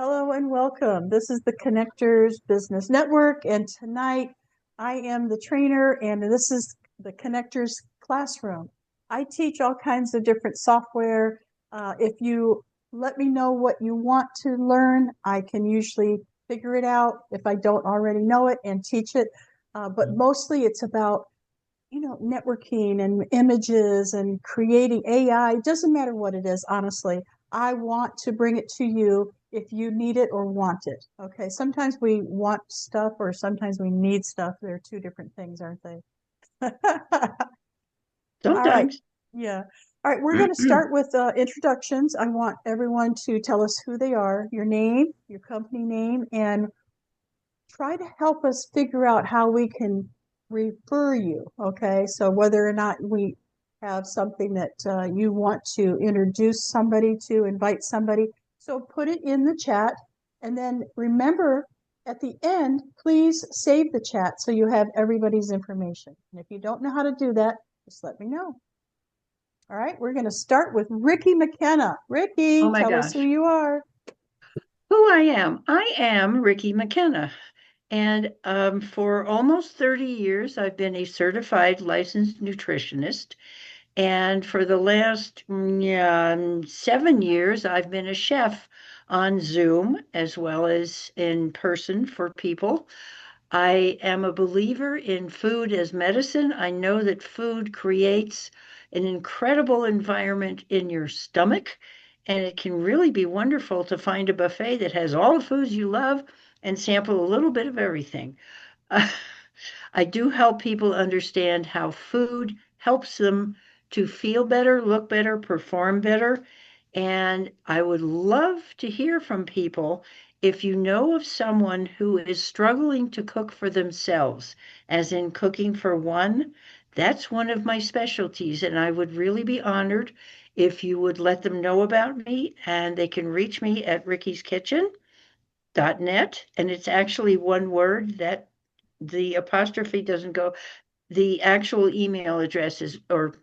Hello and welcome. This is the Connectors Business Network, and tonight I am the trainer, and this is the Connectors Classroom. I teach all kinds of different software. If you let me know what you want to learn, I can usually figure it out if I don't already know it and teach it. But mostly it's about networking and images and creating AI. It doesn't matter what it is, honestly. I want to bring it to you if you need it or want it. Okay. Sometimes we want stuff or sometimes we need stuff. They're two different things, aren't they? All right. Sometimes. Yeah. All right. We're going to start with introductions. I want everyone to tell us who they are, your name, your company name, and try to help us figure out how we can refer you. Okay. So whether or not we have something that you want to introduce somebody to, invite somebody. So put it in the chat. And then remember at the end, please save the chat so you have everybody's information. And if you don't know how to do that, just let me know. All right. We're going to start with Ricki McKenna. Ricki, Oh my tell us who gosh. you are. Who I am? I am Ricki McKenna. And for almost 30 years, I've been a certified licensed nutritionist. And for the last 7 years, I've been a chef on Zoom as well as in person for people. I am a believer in food as medicine. I know that food creates an incredible environment in your stomach, and it can really be wonderful to find a buffet that has all the foods you love and sample a little bit of everything. Uh, I do help people understand how food helps them to feel better, look better, perform better. And I would love to hear from people if you know of someone who is struggling to cook for themselves, as in cooking for one. That's one of my specialties, and I would really be honored if you would let them know about me, and they can reach me at rickyskitchen.net, and it's actually one word that the apostrophe doesn't go. The actual email address is, or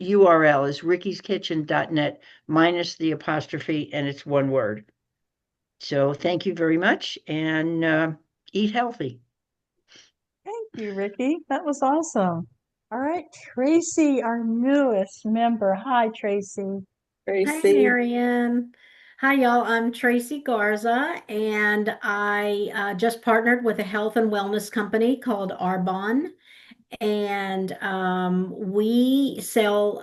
URL is rickyskitchen.net minus the apostrophe, and it's one word. So thank you very much, and eat healthy. Thank you, Ricki. That was awesome. All right, Tracy, our newest member. Hi, Tracy. Hi, Tracy. Marian. Hi, y'all. I'm Tracy Garza, and I just partnered with a health and wellness company called Arbonne, and we sell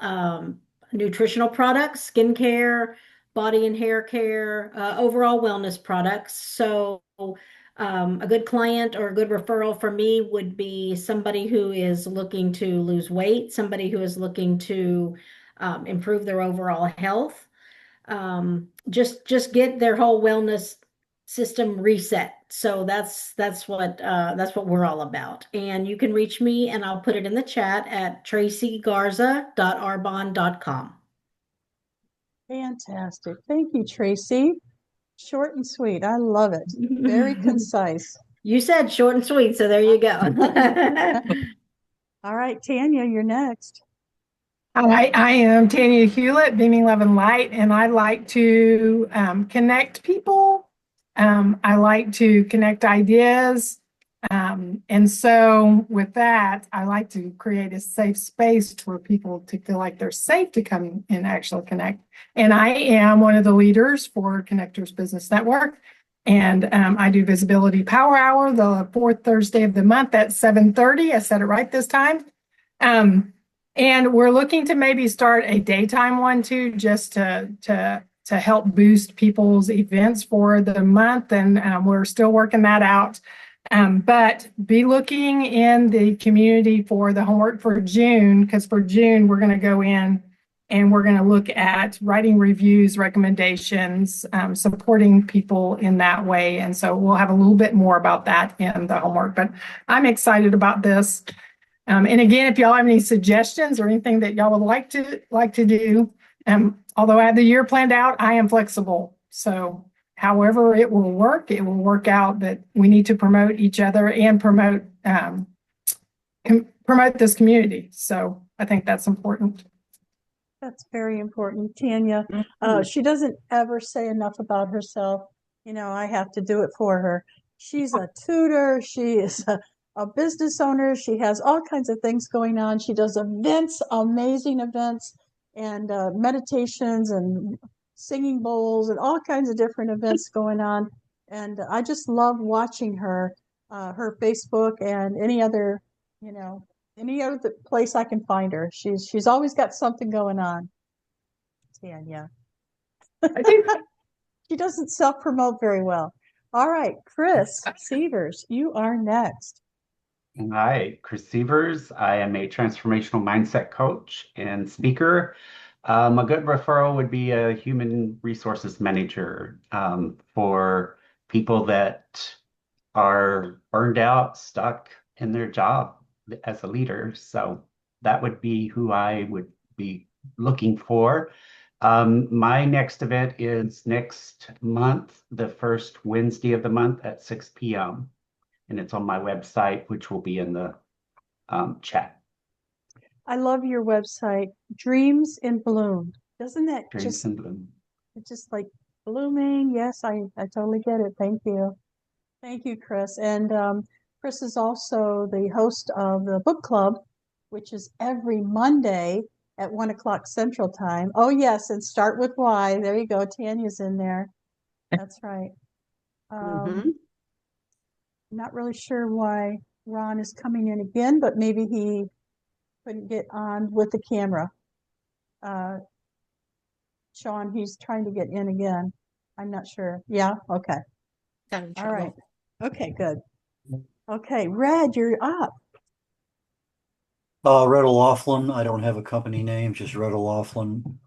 nutritional products, skincare, body and hair care, overall wellness products. So, a good client or a good referral for me would be somebody who is looking to lose weight, somebody who is looking to improve their overall health, just get their whole wellness system reset. So that's what we're all about. And you can reach me, and I'll put it in the chat at tracygarza.arbonne.com. Fantastic. Thank you, Tracy. Short and sweet. I love it. Very concise. You said short and sweet, so there you go. All right, Tanya, you're next. I am Tanya Hewlett, Beaming Love and Light, and I like to connect people. I like to connect ideas. And so with that, I like to create a safe space for people to feel like they're safe to come and actually connect. And I am one of the leaders for Connectors Business Network. And I do Visibility Power Hour the fourth Thursday of the month at 7:30. I said it right this time. And we're looking to maybe start a daytime one too, just to help boost people's events for the month. And we're still working that out. But be looking in the community for the homework for June, because for June, we're going to go in and we're going to look at writing reviews, recommendations, supporting people in that way. And so we'll have a little bit more about that in the homework. But I'm excited about this. And again, if y'all have any suggestions or anything that y'all would like to do, although I have the year planned out, I am flexible. So however it will work out, but we need to promote each other and promote this community. So I think that's important. That's very important, Tanya. She doesn't ever say enough about herself. I have to do it for her. She's a tutor. She is a business owner. She has all kinds of things going on. She does events, amazing events, and meditations and singing bowls and all kinds of different events going on. And I just love watching her Facebook and any other place I can find her. She's always got something going on. Tanya. I think She doesn't self-promote very well. All right, Chris Severs, you are next. Hi, Chris Severs. I am a transformational mindset coach and speaker. A good referral would be a human resources manager for people that are burned out, stuck in their job as a leader. So that would be who I would be looking for. My next event is next month, the first Wednesday of the month at 6 p.m. And it's on my website, which will be in the chat. I love your website, Dreams in Bloom. Doesn't that Dreams in Bloom. It's just like blooming? Yes, I totally get it. Thank you. Thank you, Chris. And Chris is also the host of the book club, which is every Monday at 1 o'clock Central Time. Oh, yes, and start with why. There you go. Tanya's in there. That's right. Not really sure why Ron is coming in again, but maybe he couldn't get on with the camera. Sean, he's trying to get in again. I'm not sure. Yeah, okay. All right. Okay, good. Okay, Red, you're up. Red O'Laughlin. I don't have a company name, just Red O'Laughlin.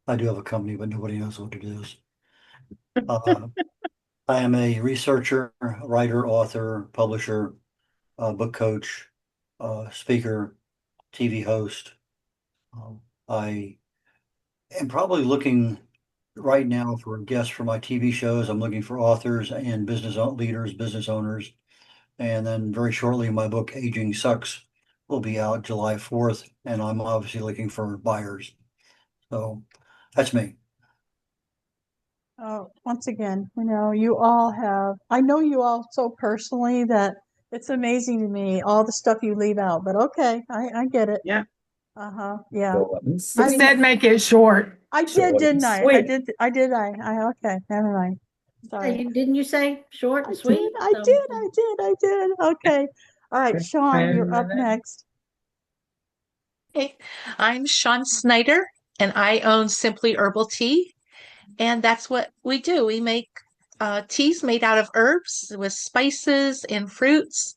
I do have a company, but nobody knows what it is. I am a researcher, writer, author, publisher, book coach, speaker, TV host. I am probably looking right now for guests for my TV shows. I'm looking for authors and business leaders, business owners. And then very shortly, my book, Aging Sucks, will be out July 4th. And I'm obviously looking for buyers. So that's me. Once again, you all I know you all so personally that it's amazing to me, all the stuff you leave out, but okay, I get it. Yeah. Yeah. I said make it short. I did, didn't I? I did. Okay, never mind. Sorry. Didn't you say short and sweet? I did. Okay. All right, Sean, you're up next. Hey, I'm Sean Snyder, and I own Simply Herbal Tea. And that's what we do. We make teas made out of herbs with spices and fruits.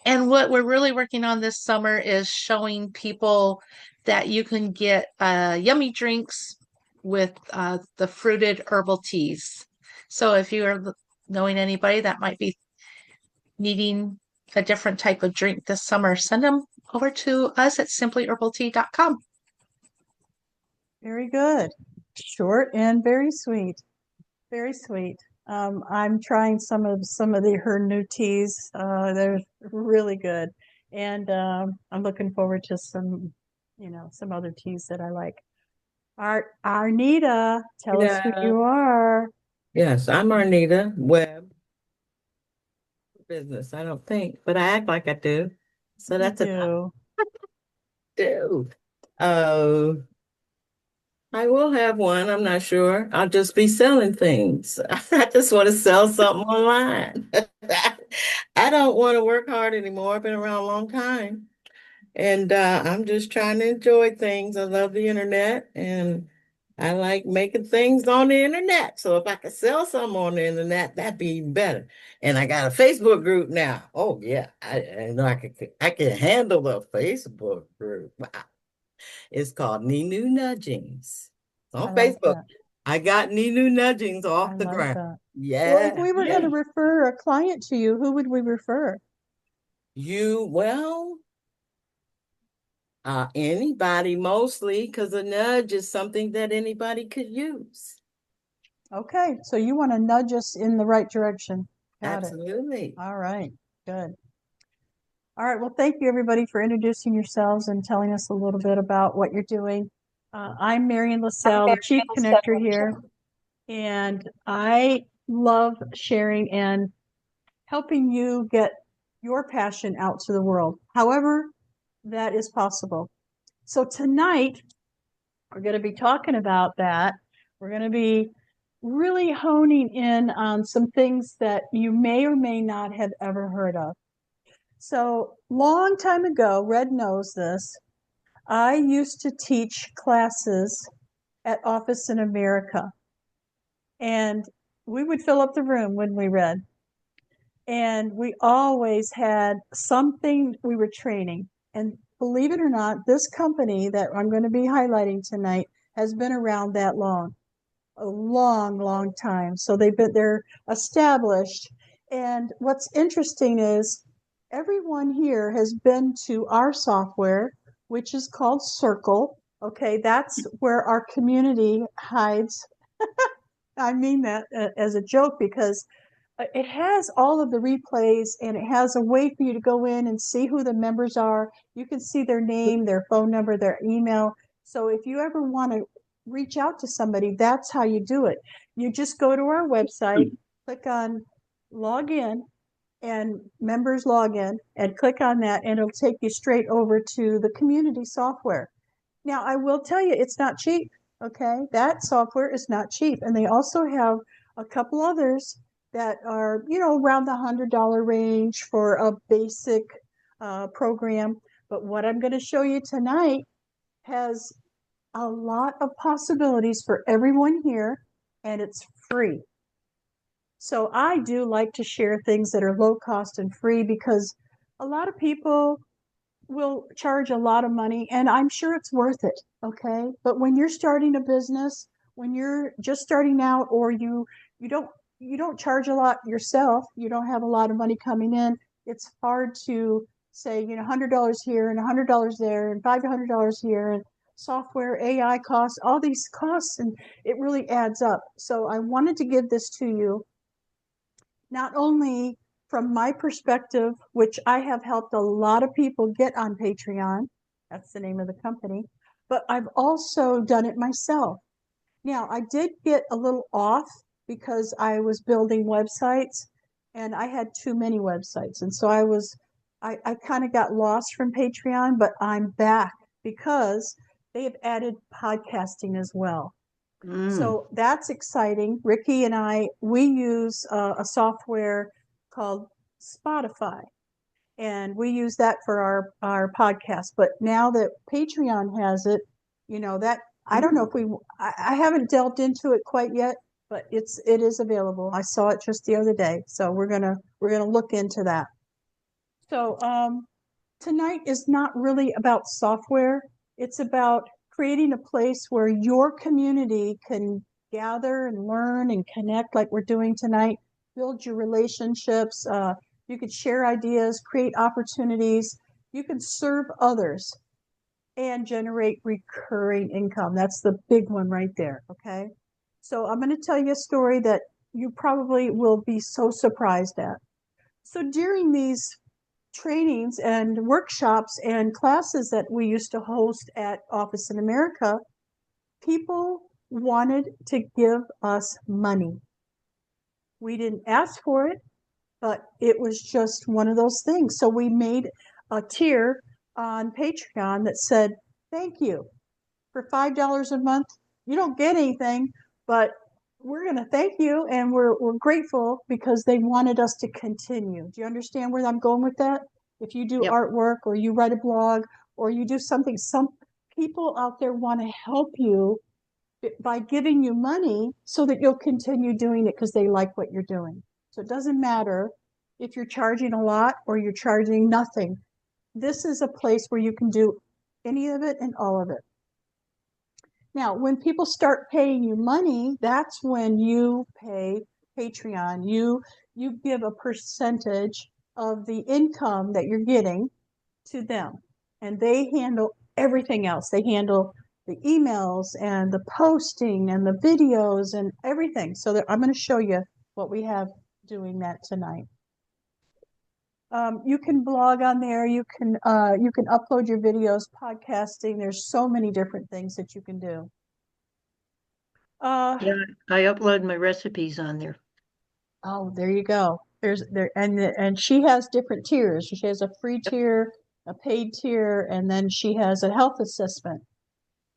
And what we're really working on this summer is showing people that you can get yummy drinks with the fruited herbal teas. So if you are knowing anybody that might be needing a different type of drink this summer, send them over to us at simplyherbaltea.com. Very good. Short and very sweet. Very sweet. I'm trying some of her new teas. They're really good. And I'm looking forward to some other teas that I like. Arnita, tell us who you are. Yes, I'm Arnita Webb. Business, I don't think, but I act like I do. So that's a do. I will have one. I'm not sure. I'll just be selling things. I just want to sell something online. I don't want to work hard anymore. I've been around a long time. And I'm just trying to enjoy things. I love the internet and I like making things on the internet. So if I could sell something on the internet, that'd be even better. And I got a Facebook group now. Oh yeah, I know I can handle the Facebook group. Wow. It's called Ninu Nudgings. It's on Facebook. I got Ninu Nudgings off the ground. Yeah. Well, if we were going to refer a client to you, who would we refer? Anybody mostly, because a nudge is something that anybody could use. Okay, so you want to nudge us in the right direction. Absolutely. All right, good. All right, well, thank you everybody for introducing yourselves and telling us a little bit about what you're doing. I'm Marian LaSalle, the Chief Connector here. And I love sharing and helping you get your passion out to the world, however that is possible. So tonight, we're going to be talking about that. We're going to be really honing in on some things that you may or may not have ever heard of. So, long time ago, Red knows this. I used to teach classes at Office in America, and we would fill up the room when we read. And we always had something we were training. And believe it or not, this company that I'm going to be highlighting tonight has been around that long, a long, long time. So they're established. And what's interesting is everyone here has been to our software, which is called Circle. Okay, that's where our community hides. I mean that as a joke because it has all of the replays and it has a way for you to go in and see who the members are. You can see their name, their phone number, their email. So if you ever want to reach out to somebody, that's how you do it. You just go to our website, click on log in and members login and click on that and it'll take you straight over to the community software. Now, I will tell you, it's not cheap. Okay, that software is not cheap. And they also have a couple others that are, around the $100 range for a basic program. But what I'm going to show you tonight has a lot of possibilities for everyone here, and it's free. So I do like to share things that are low cost and free because a lot of people will charge a lot of money and I'm sure it's worth it. Okay. But when you're starting a business, when you're just starting out or you don't charge a lot yourself, you don't have a lot of money coming in, it's hard to say, $100 here and $100 there and $500 here and software, AI costs, all these costs, and it really adds up. So I wanted to give this to you, not only from my perspective, which I have helped a lot of people get on Patreon, that's the name of the company, but I've also done it myself. Now, I did get a little off because I was building websites and I had too many websites. And so I kind of got lost from Patreon, but I'm back because they have added podcasting as well. So that's exciting. Ricki and we use a software called Spotify, and we use that for our podcast. But now that Patreon has it, that I don't know if I haven't delved into it quite yet, but it is available. I saw it just the other day, so we're gonna look into that. So tonight is not really about software. It's about creating a place where your community can gather and learn and connect like we're doing tonight, build your relationships. You could share ideas, create opportunities. You can serve others and generate recurring income. That's the big one right there, okay? So I'm going to tell you a story that you probably will be so surprised at. So during these trainings and workshops and classes that we used to host at Office in America, people wanted to give us money. We didn't ask for it, but it was just one of those things. So we made a tier on Patreon that said, thank you. For $5 a month, you don't get anything, but we're going to thank you and we're grateful because they wanted us to continue. Do you understand where I'm going with that? If you do artwork or you write a blog or you do something, some people out there want to help you by giving you money so that you'll continue doing it because they like what you're doing. So it doesn't matter if you're charging a lot or you're charging nothing. This is a place where you can do any of it and all of it. Now, when people start paying you money, that's when you pay Patreon. You give a percentage of the income that you're getting to them, and they handle everything else. They handle the emails and the posting and the videos and everything. So I'm going to show you what we have doing that tonight. You can blog on there. You can upload your videos, podcasting. There's so many different things that you can do. Yeah, I upload my recipes on there. Oh, there you go. And she has different tiers. She has a free tier, a paid tier, and then she has a health assessment.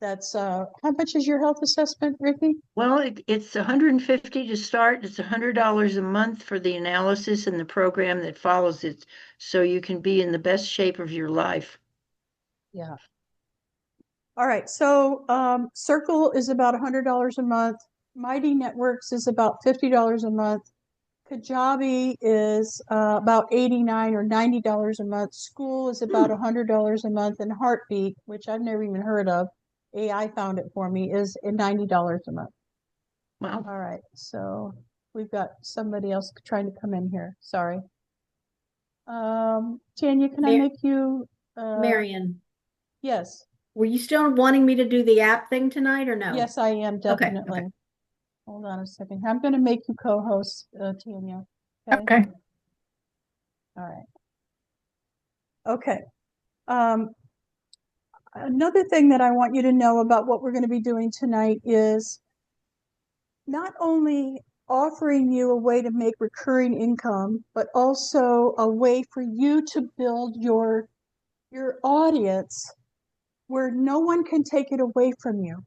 That's how much is your health assessment, Ricki? Well, it's $150 to start. It's $100 a month for the analysis and the program that follows it, so you can be in the best shape of your life. Yeah. All right. So Circle is about $100 a month. Mighty Networks is about $50 a month. Kajabi is about $89 or $90 a month. School is about $100 a month, and Heartbeat, which I've never even heard of, AI found it for me, is $90 a month. Wow. All right, so we've got somebody else trying to come in here. Sorry. Tanya, can I make you? Marian, Yes. were you still wanting me to do the app thing tonight or no? Yes, I am definitely. Okay. Hold on a second. I'm going to make you co-host, Tanya. Okay. All right. Okay. Another thing that I want you to know about what we're going to be doing tonight is not only offering you a way to make recurring income, but also a way for you to build your audience where no one can take it away from you.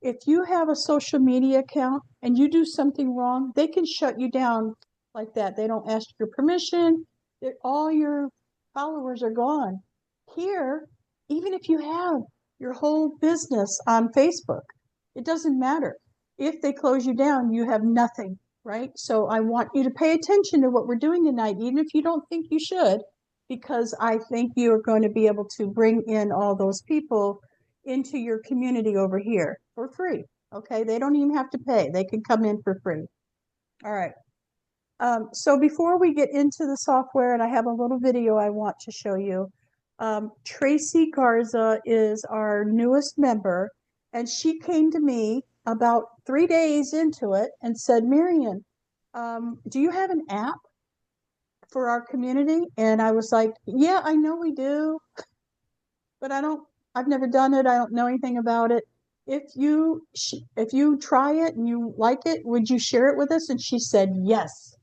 If you have a social media account and you do something wrong, they can shut you down like that. They don't ask your permission. All your followers are gone. Here, even if you have your whole business on Facebook, it doesn't matter. If they close you down, you have nothing, right? So I want you to pay attention to what we're doing tonight, even if you don't think you should, because I think you are going to be able to bring in all those people into your community over here for free. Okay, they don't even have to pay. They can come in for free. All right. So before we get into the software, and I have a little video I want to show you, Tracy Garza is our newest member, and she came to me about 3 days into it and said, Marian, do you have an app for our community? And I was like, yeah, I know we do, but I've never done it. I don't know anything about it. If you try it and you like it, would you share it with us? And she said yes.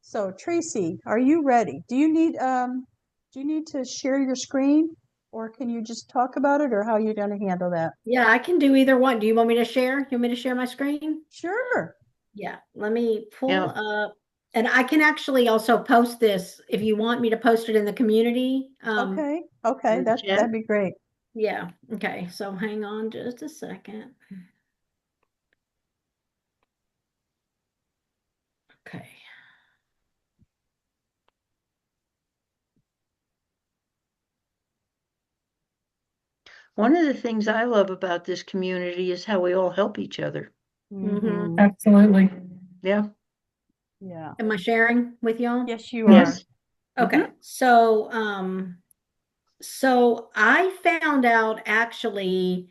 So Tracy, are you ready? Do you need to share your screen, or can you just talk about it, or how are you going to handle that? Yeah, I can do either one. Do you want me to share? You want me to share my screen? Sure. Yeah, let me pull Yeah. up. And I can actually also post this if you want me to post it in the community. Okay. in the chat. That'd be great. Yeah. Okay. So hang on just a second. Okay. One of the things I love about this community is how we all help each other. Mhm. Absolutely. Yeah. Yeah. Am I sharing with y'all? Yes, you are. Yes. Okay. So I found out actually,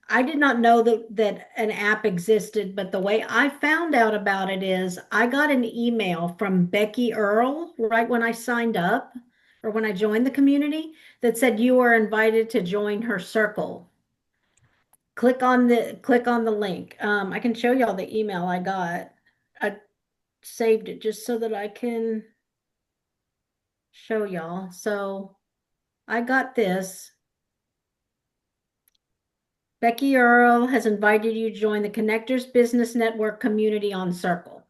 I did not know that an app existed, but the way I found out about it is I got an email from Becky Earl right when I signed up or when I joined the community that said you are invited to join her circle. Click on the link. I can show y'all the email I got. I saved it just so that I can show y'all. So I got this. Becky Earl has invited you to join the Connectors Business Network community on Circle.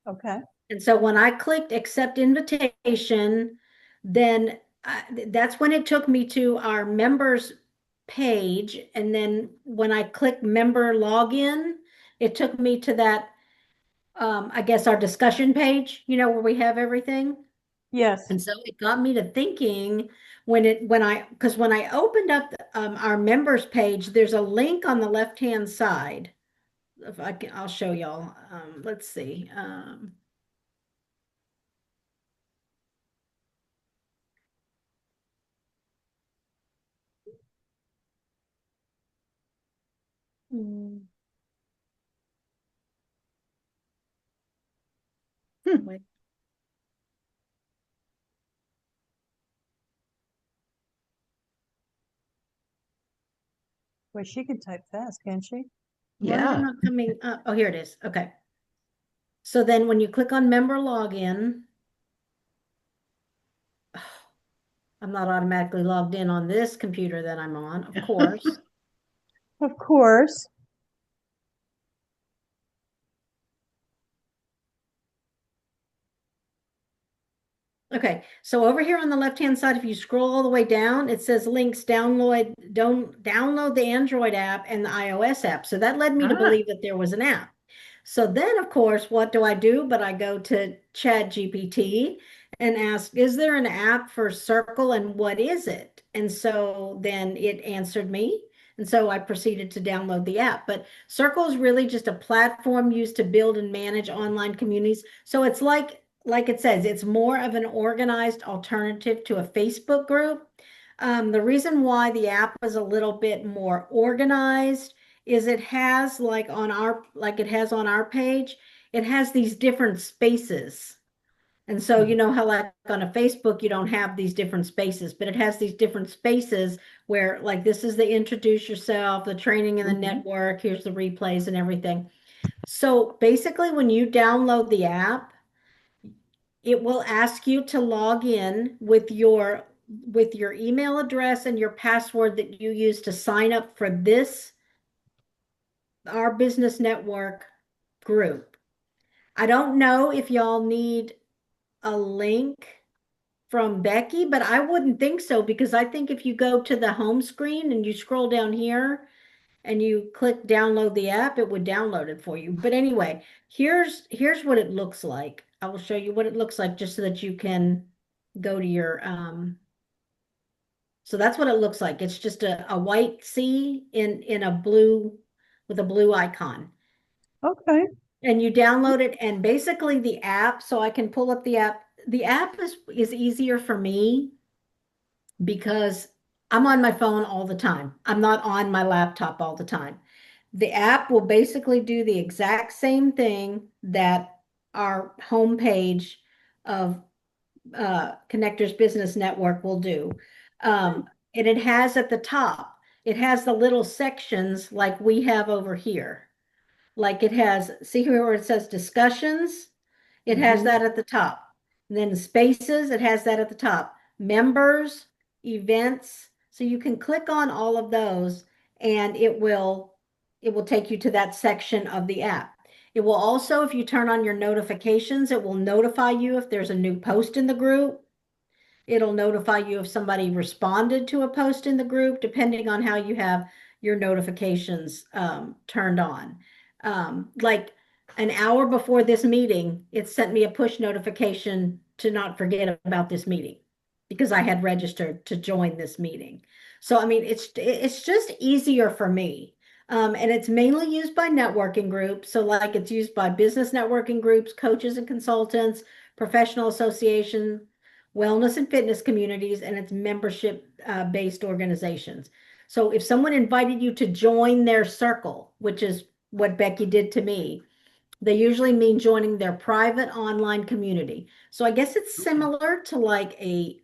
Okay. And so when I clicked accept invitation, then that's when it took me to our members page. And then when I clicked member login, it took me to that, I guess our discussion page, where we have everything. Yes. And so it got me to thinking because when I opened up our members page, there's a link on the left-hand side. If I can, I'll show y'all. Let's see. Wait. Well, she can type fast, can't she? Why is it Yeah. not coming up? Oh, here it is. Okay. So then when you click on member login, I'm not automatically logged in on this computer that I'm on, of course. Of course. Okay, so over here on the left-hand side, if you scroll all the way down, it says links, don't download the Android app and the iOS app. So that led me to Ah, believe that there was an app. So then, of course, what do I do? But I go to Chat GPT and ask, is there an app for Circle and what is it? And so then it answered me. And so I proceeded to download the app. But Circle is really just a platform used to build and manage online communities. So it's like it says, it's more of an organized alternative to a Facebook group. The reason why the app is a little bit more organized is it has like it has on our page, it has these different spaces. And so you know how like on a Facebook you don't have these different spaces, but it has these different spaces where like this is the introduce yourself, the training and the network, here's the replays and everything. So basically when you download the app, it will ask you to log in with your email address and your password that you use to sign up for this our business network group. I don't know if y'all need a link from Becky, but I wouldn't think so because I think if you go to the home screen and you scroll down here and you click download the app, it would download it for you. But anyway, here's what it looks like. I will show you what it looks like just so that you can go to your so that's what it looks like. It's just a white C in a blue with a blue icon. Okay. And you download it and basically the app, so I can pull up the app. The app is easier for me because I'm on my phone all the time. I'm not on my laptop all the time. The app will basically do the exact same thing that our homepage of Connectors Business Network will do. And it has at the top, it has the little sections like we have over here. Like it has, see here where it says discussions? It has that at the top. And then spaces, it has that at the top. Members, events. So you can click on all of those and it will take you to that section of the app. It will also, if you turn on your notifications, it will notify you if there's a new post in the group. It'll notify you if somebody responded to a post in the group, depending on how you have your notifications turned on. Like an hour before this meeting, it sent me a push notification to not forget about this meeting because I had registered to join this meeting. So, I mean, it's just easier for me. And it's mainly used by networking groups. So like it's used by business networking groups, coaches and consultants, professional associations, wellness and fitness communities, and it's membership based organizations. So if someone invited you to join their circle, which is what Becky did to me, they usually mean joining their private online community. So I guess it's similar to like a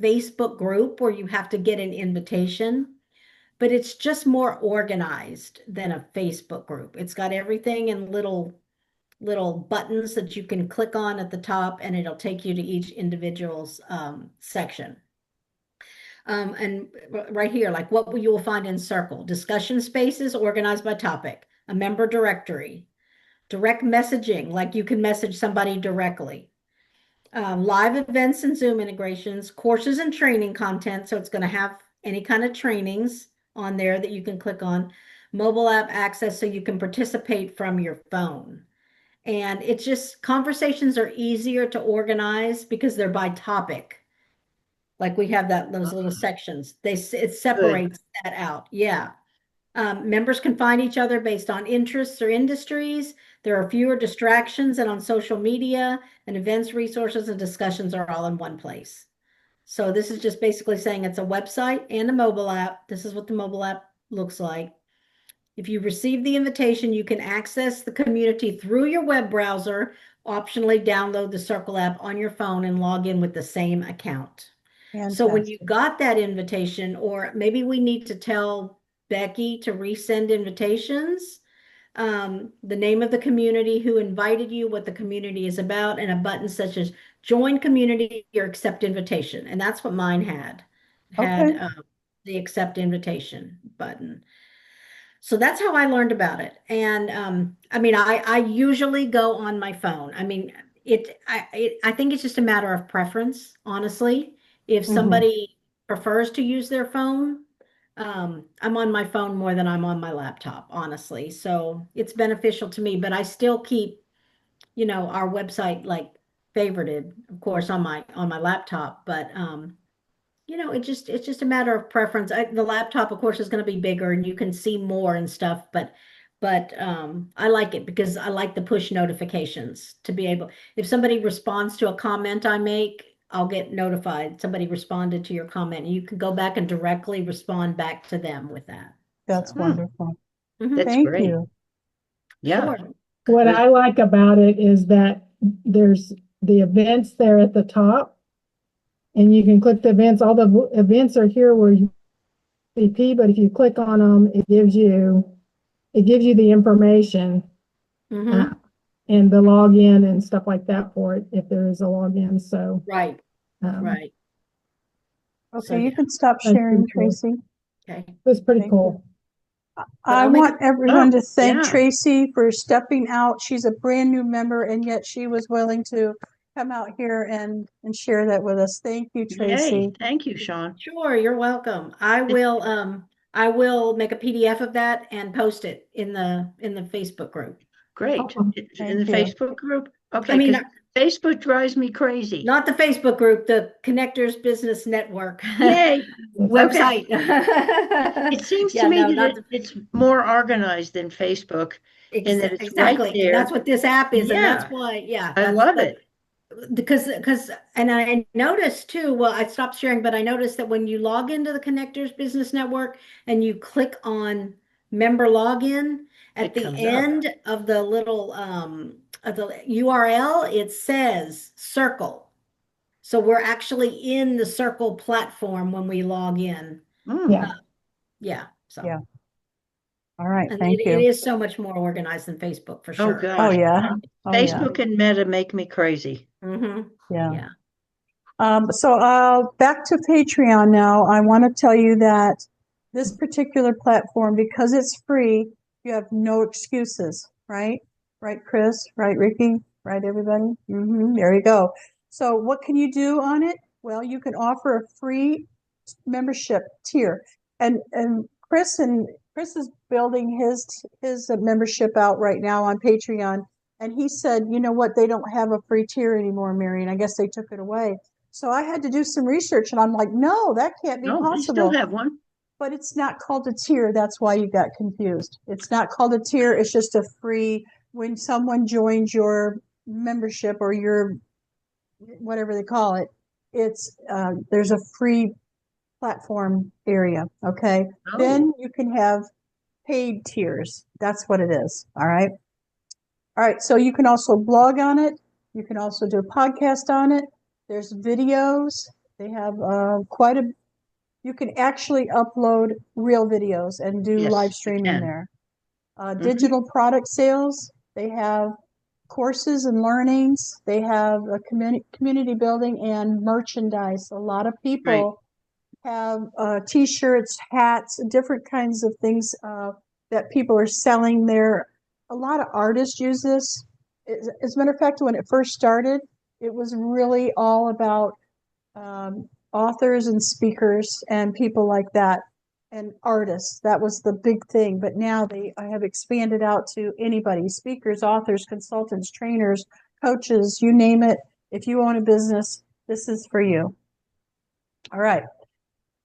Facebook group where you have to get an invitation, but it's just more organized than a Facebook group. It's got everything in little buttons that you can click on at the top and it'll take you to each individual's section. And right here, like what you will find in Circle, discussion spaces organized by topic, a member directory, direct messaging, like you can message somebody directly, live events and Zoom integrations, courses and training content. So it's going to have any kind of trainings on there that you can click on, mobile app access so you can participate from your phone. And it's just conversations are easier to organize because they're by topic. Like we have those little sections. It separates that out. Yeah. Members can find each other based on interests or industries. There are fewer distractions than on social media, and events, resources, and discussions are all in one place. So this is just basically saying it's a website and a mobile app. This is what the mobile app looks like. If you receive the invitation, you can access the community through your web browser, optionally download the Circle app on your phone and log in with the same account. So when you Fantastic. got that invitation, or maybe we need to tell Becky to resend invitations, the name of the community, who invited you, what the community is about, and a button such as join community or accept invitation. And that's what mine had Okay. the accept invitation button. So that's how I learned about it. And I mean, I usually go on my phone. I mean, I think it's just a matter of preference, honestly. If somebody prefers to use their phone, I'm on my phone more than I'm on my laptop, honestly. So it's beneficial to me, but I still keep, our website like favorited, of course, on my laptop. But it's just a matter of preference. The laptop, of course, is going to be bigger and you can see more and stuff, but I like it because I like the push notifications to be able, if somebody responds to a comment I make, I'll get notified. Somebody responded to your comment, and you can go back and directly respond back to them with that. That's So, wonderful. mhm. That's Thank great. you. Yeah. Sure. What Good. I like about it is that there's the events there at the top, and you can click the events. All the events are here where you CP, but if you click on them, it gives you the information Mhm. and the login and stuff like that for it if there is a login. So Right, right. Okay, So, you yeah. can stop That's sharing, pretty cool. Tracy. Okay. It's pretty Thank cool. But I I'll make want everyone to thank yeah. Tracy for stepping out. She's a brand new member, and yet she was willing to come out here and share that with us. Thank you, Tracy. Yay. Thank you, Sean. Sure, you're welcome. I will make a PDF of that and post it in the Facebook group. Great. Awesome. In the Thank you. Facebook group? I Okay, mean, because Facebook drives me crazy. not the Facebook group, the Connectors Business Network Yay. website. It seems to Yeah, me no, that not the it's more organized than Facebook in that it's right exactly. And there. that's what this app is, and that's Yeah, why, yeah, I love it. because and I noticed too, well, I stopped sharing, but I noticed that when you log into the Connectors Business Network and you click on member login, at It the comes up. end of the little of the URL, it says circle. So we're actually in the circle platform when we log in. Yeah. Yeah. So Yeah. All right. and Thank it you. is so much more organized than Facebook for Oh, sure. Oh, gosh. yeah. Oh, yeah. Facebook and Meta make me crazy. Mm-hmm. Yeah. Yeah. So back to Patreon now. I want to tell you that this particular platform, because it's free, you have no excuses, right? Right, Chris? Right, Ricki? Right, everybody? There you go. So what can you do on it? Well, you can offer a free membership tier. And Chris is building his membership out right now on Patreon. And he said, you know what? They don't have a free tier anymore, Marian. I guess they took it away. So I had to do some research, and I'm like, no, that can't be No, they possible. still have one. But it's not called a tier. That's why you got confused. It's not called a tier. It's just a free, when someone joins your membership or your, whatever they call it, it's, there's a free platform area. Okay. Oh, Then you can have paid tiers. That's what it is. All right. All right. So you can also blog on it. You can also do a podcast on it. There's videos. They have you can actually upload real videos and do yes, live you streaming can. there. Digital product sales. They have courses and learnings. They have a community building and merchandise. A lot of people have t-shirts, hats, different kinds of things that people are selling there. A lot of artists use this. As a matter of fact, when it first started, it was really all about authors and speakers and people like that, and artists. That was the big thing. But now I have expanded out to anybody: speakers, authors, consultants, trainers, coaches, you name it. If you own a business, this is for you. All right.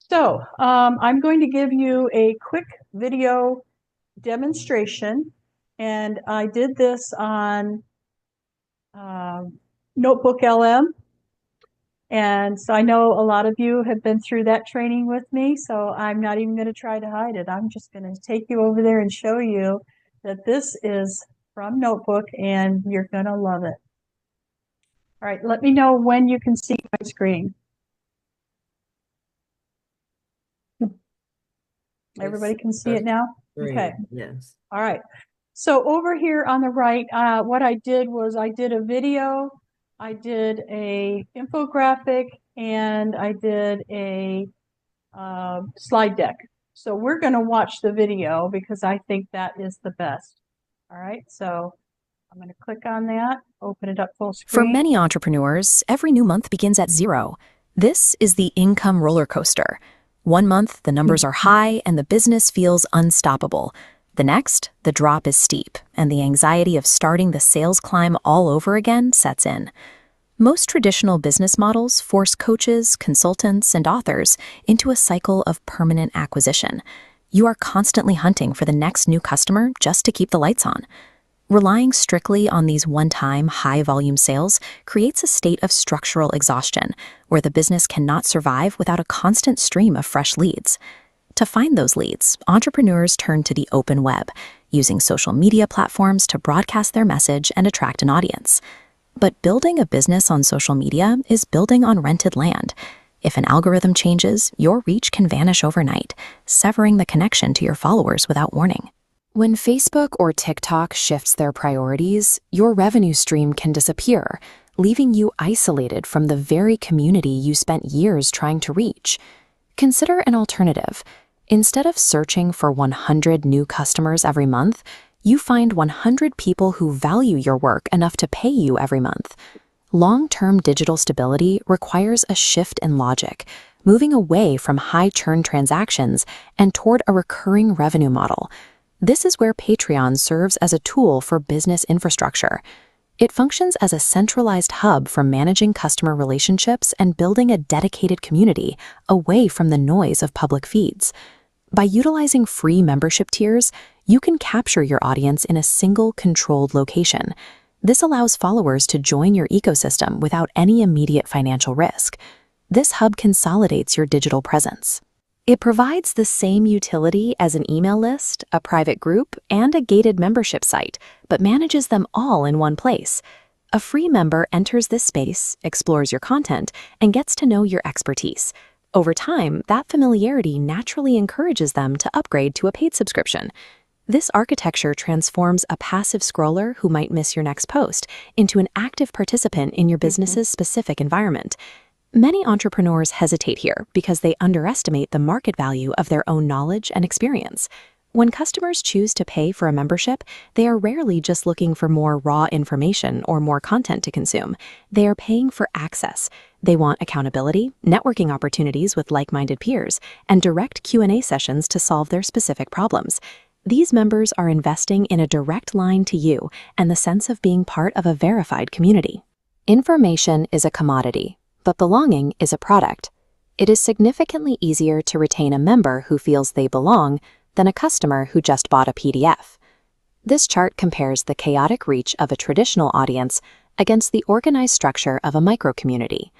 So I'm going to give you a quick video demonstration, and I did this on Notebook LM. And so I know a lot of you have been through that training with me, so I'm not even going to try to hide it. I'm just going to take you over there and show you that this is from Notebook, and you're going to love it. All right, let me know when you can see my screen. Everybody can see it now? Okay. Yes. All right. So over here on the right, what I did was I did a video, I did a infographic, and I did a slide deck. So we're going to watch the video because I think that is the best. All right, so I'm going to click on that, open it up full screen. For many entrepreneurs, every new month begins at zero. This is the income roller coaster. One month, the numbers are high and the business feels unstoppable. The next, the drop is steep, and the anxiety of starting the sales climb all over again sets in. Most traditional business models force coaches, consultants, and authors into a cycle of permanent acquisition. You are constantly hunting for the next new customer just to keep the lights on. Relying strictly on these one-time, high-volume sales creates a state of structural exhaustion, where the business cannot survive without a constant stream of fresh leads. To find those leads, entrepreneurs turn to the open web, using social media platforms to broadcast their message and attract an audience. But building a business on social media is building on rented land. If an algorithm changes, your reach can vanish overnight, severing the connection to your followers without warning. When Facebook or TikTok shifts their priorities, your revenue stream can disappear, leaving you isolated from the very community you spent years trying to reach. Consider an alternative. Instead of searching for 100 new customers every month, you find 100 people who value your work enough to pay you every month. Long-term digital stability requires a shift in logic, moving away from high-churn transactions and toward a recurring revenue model. This is where Patreon serves as a tool for business infrastructure. It functions as a centralized hub for managing customer relationships and building a dedicated community away from the noise of public feeds. By utilizing free membership tiers, you can capture your audience in a single controlled location. This allows followers to join your ecosystem without any immediate financial risk. This hub consolidates your digital presence. It provides the same utility as an email list, a private group, and a gated membership site, but manages them all in one place. A free member enters this space, explores your content, and gets to know your expertise. Over time, that familiarity naturally encourages them to upgrade to a paid subscription. This architecture transforms a passive scroller who might miss your next post into an active participant in your business's specific environment. Many entrepreneurs hesitate here because they underestimate the market value of their own knowledge and experience. When customers choose to pay for a membership, they are rarely just looking for more raw information or more content to consume. They are paying for access. They want accountability, networking opportunities with like-minded peers, and direct Q&A sessions to solve their specific problems. These members are investing in a direct line to you and the sense of being part of a verified community. Information is a commodity, but belonging is a product. It is significantly easier to retain a member who feels they belong than a customer who just bought a PDF. This chart compares the chaotic reach of a traditional audience against the organized structure of a micro-community.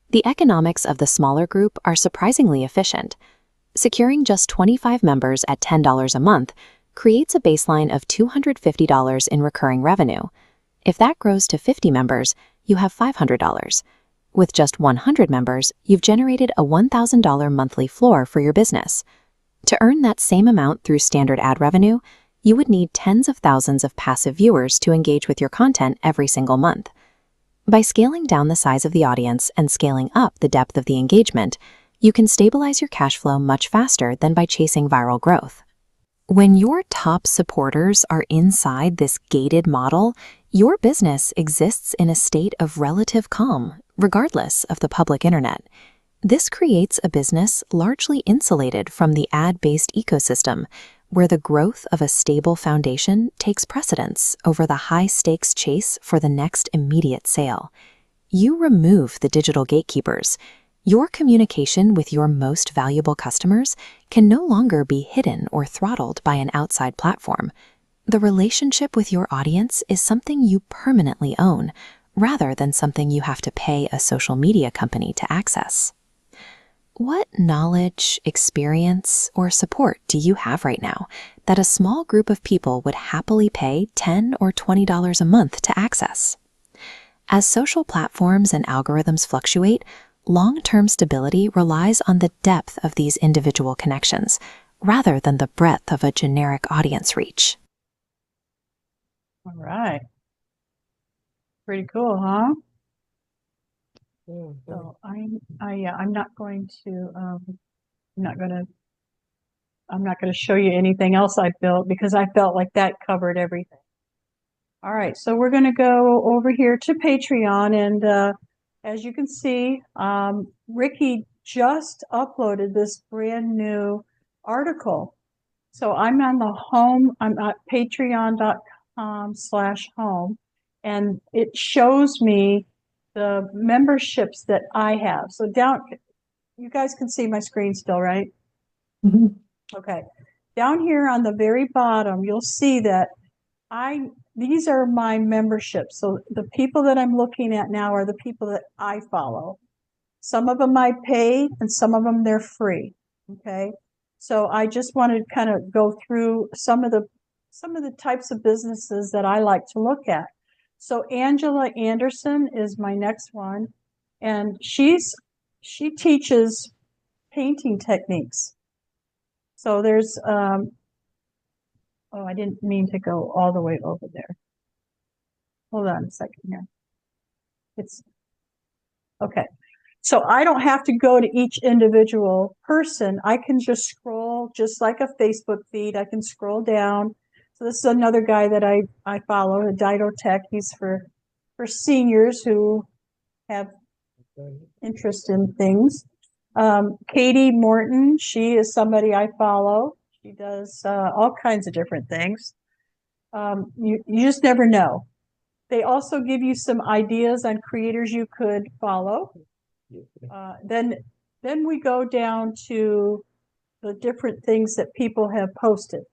The economics of the smaller group are surprisingly efficient. Securing just 25 members at $10 a month creates a baseline of $250 in recurring revenue. If that grows to 50 members, you have $500. With just 100 members, you've generated a $1,000 monthly floor for your business. To earn that same amount through standard ad revenue, you would need tens of thousands of passive viewers to engage with your content every single month. By scaling down the size of the audience and scaling up the depth of the engagement, you can stabilize your cash flow much faster than by chasing viral growth. When your top supporters are inside this gated model, your business exists in a state of relative calm, regardless of the public internet. This creates a business largely insulated from the ad-based ecosystem, where the growth of a stable foundation takes precedence over the high-stakes chase for the next immediate sale. You remove the digital gatekeepers. Your communication with your most valuable customers can no longer be hidden or throttled by an outside platform. The relationship with your audience is something you permanently own, rather than something you have to pay a social media company to access. What knowledge, experience, or support do you have right now that a small group of people would happily pay $10 or $20 a month to access? As social platforms and algorithms fluctuate, long-term stability relies on the depth of these individual connections, rather than the breadth of a generic audience reach. All right. Pretty cool, huh? So I'm not going to, I'm not going to show you anything else I built because I felt like that covered everything. All right, so we're going to go over here to Patreon, and as you can see, Ricki just uploaded this brand new article. So I'm on the home, I'm at patreon.com/home, and it shows me the memberships that I have. So down, you guys can see my screen still, right? Mhm. Okay. Down here on the very bottom, you'll see that these are my memberships. So the people that I'm looking at now are the people that I follow. Some of them I pay and some of them they're free. Okay. So I just wanted to kind of go through some of the types of businesses that I like to look at. So Angela Anderson is my next one, and she teaches painting techniques. So there's oh, I didn't mean to go all the way over there. Hold on a second here. It's okay. So I don't have to go to each individual person. I can just scroll just like a Facebook feed. I can scroll down. So this is another guy that I follow, Dido Tech. He's for seniors who have interest in things. Katie Morton, she is somebody I follow. She does all kinds of different things. You just never know. They also give you some ideas on creators you could follow. Then we go down to the different things that people have posted.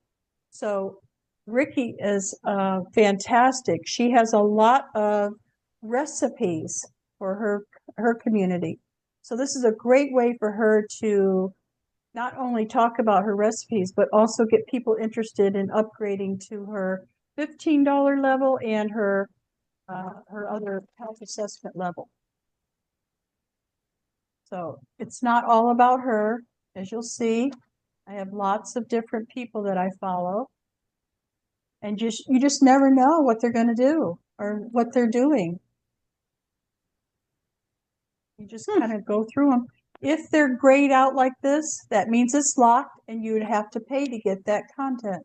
So Ricki is fantastic. She has a lot of recipes for her community. So this is a great way for her to not only talk about her recipes, but also get people interested in upgrading to her $15 level and her other health assessment level. So it's not all about her. As you'll see, I have lots of different people that I follow. And you just never know what they're going to do or what they're doing. You just kind of go through them. If they're grayed out like this, that means it's locked and you would have to pay to get that content.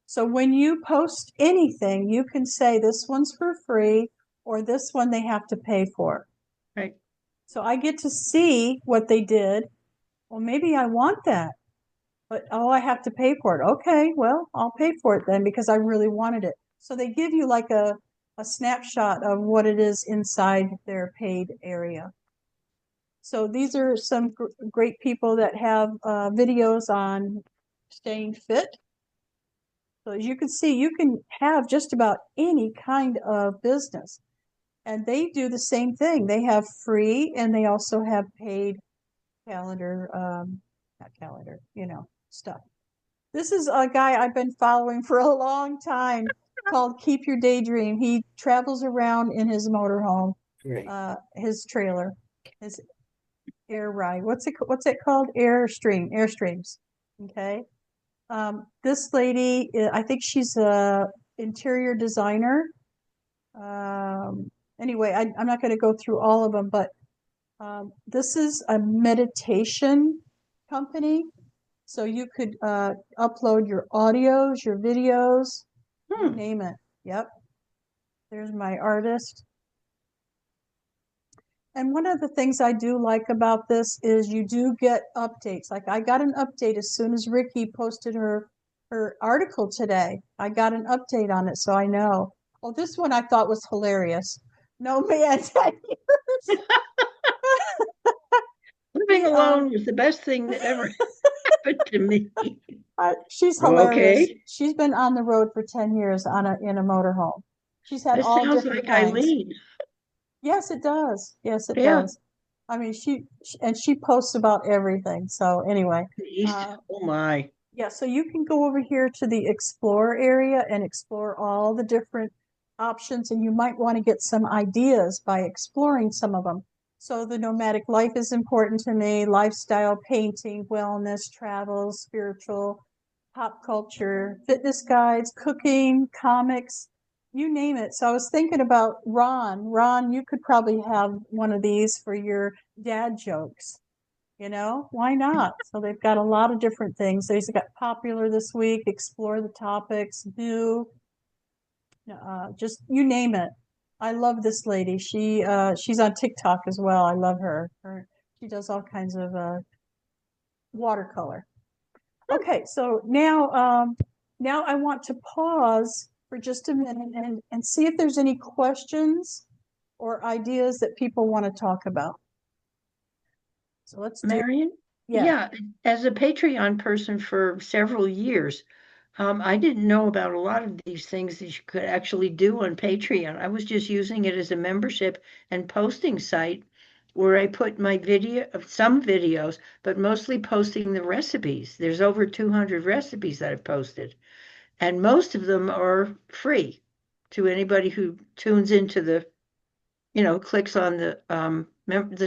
So when you post anything, you can say this one's for free or this one they have to pay for. Right. So I get to see what they did. Well, maybe I want that, but oh, I have to pay for it. Okay, well, I'll pay for it then because I really wanted it. So they give you like a snapshot of what it is inside their paid area. So these are some great people that have videos on staying fit. So as you can see, you can have just about any kind of business. And they do the same thing. They have free and they also have paid calendar, not calendar, stuff. This is a guy I've been following for a long time called Keep Your Daydream. He travels around in his motorhome, his trailer, his air ride. What's it called? Airstreams. Okay. This lady, I think she's a interior designer. Anyway, I'm not going to go through all of them, but this is a meditation company. So you could upload your audios, your videos, you name it. Yep. There's my artist. And one of the things I do like about this is you do get updates. Like I got an update as soon as Ricki posted her article today. I got an update on it, so I know. Well, this one I thought was hilarious. No man, 10 years. Living alone was the best thing that ever happened to me. She's hilarious. Okay. She's been on the road for 10 years in a motorhome. She's had That all sounds different like kinds. Eileen. Yes, it does. Yes, it Yeah. does. I mean, she posts about everything. So anyway, Oh my. yeah. So you can go over here to the explore area and explore all the different options, and you might want to get some ideas by exploring some of them. So the nomadic life is important to me. Lifestyle, painting, wellness, travel, spiritual, pop culture, fitness guides, cooking, comics, you name it. So I was thinking about Ron. Ron, you could probably have one of these for your dad jokes. Why not? So they've got a lot of different things. They've got popular this week, explore the topics, new, just you name it. I love this lady. She's on TikTok as well. I love her. She does all kinds of watercolor. Okay, so now I want to pause for just a minute and see if there's any questions or ideas that people want to talk about. So let's do. Marian? Yeah. Yeah, as a Patreon person for several years, I didn't know about a lot of these things that you could actually do on Patreon. I was just using it as a membership and posting site where I put my some videos, but mostly posting the recipes. There's over 200 recipes that I've posted, and most of them are free to anybody who tunes into clicks on the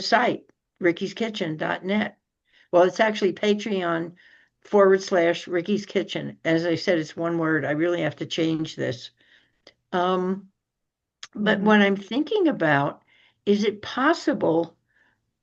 site, rickyskitchen.net. Well, it's actually Patreon/Ricky's Kitchen. As I said, it's one word. I really have to change this. But what I'm thinking about, is it possible